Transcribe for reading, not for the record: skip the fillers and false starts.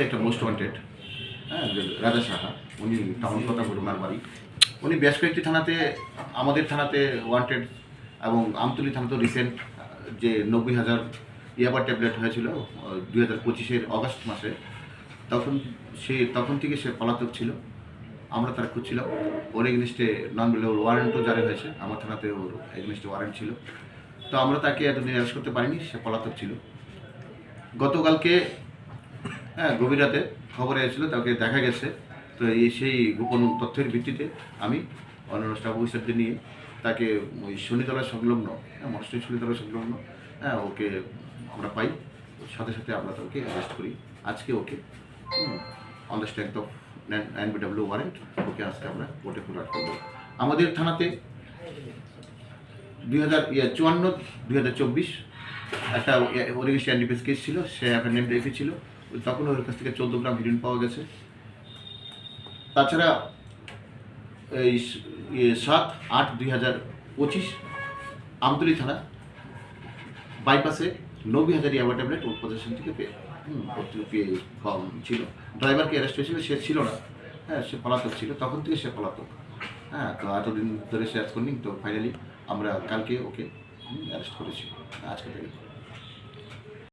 একটা most wanted, হ্যাঁ, রাজা সাহা, উনি টাউন কথা ওনার বাড়ি। উনি বেশ কয়েকটি থানাতে, আমাদের থানাতে ওয়ান্টেড এবং আমতলী থানাতেও রিসেন্ট যে 90,000 ইয়াবা ট্যাবলেট হয়েছিল 2025-এর অগস্ট মাসে, তখন থেকে সে পলাতক ছিল। আমরা তার খুঁজছিলাম। ওর এগেনিস্টে নন বেলেবল ওয়ারেন্টও জারি হয়েছে, আমার থানাতে ওর এগেনিস্টে ওয়ারেন্ট ছিল। তো আমরা তাকে এতদিন অ্যারেস্ট করতে পারিনি, সে পলাতক ছিল। গতকালকে গভীর রাতে খবর এসেছিল তাকে দেখা গেছে। তো সেই গোপন তথ্যের ভিত্তিতে আমি অন্যান্য স্টাফ অফিসারদের নিয়ে তাকে ওই শনিতলা সংলগ্ন, মনস্ট্রি শনিতলা সংলগ্ন, ওকে আমরা পাই। সাথে সাথে আমরা তাকে অ্যারেস্ট করি। আজকে ওকে on the strength of NBW warrant ওকে আজকে আমরা কোর্টে ফরওয়ার্ড করবো। আমাদের থানাতে 2054-2024 একটা ওরিগেশন এনডিপিএস কেস ছিল, সে একটা নেম রেখে ছিল। তখন ওর কাছ থেকে 14 গ্রাম হিরোইন পাওয়া গেছে। তাছাড়া এই 7/8/2025 আমতলী থানা বাইপাসে 90,000 ইয়াবা ট্যাবলেট ওর পজিশন থেকে পেয়ে ছিল। ড্রাইভারকে অ্যারেস্ট হয়েছিল, সে ছিল না, সে পলাতক ছিল, তখন থেকে সে পলাতক। তো এতদিন ধরে সে অ্যারেস্ট করিনি। তো ফাইনালি আমরা কালকে ওকে অ্যারেস্ট করেছি, আজকে থেকে।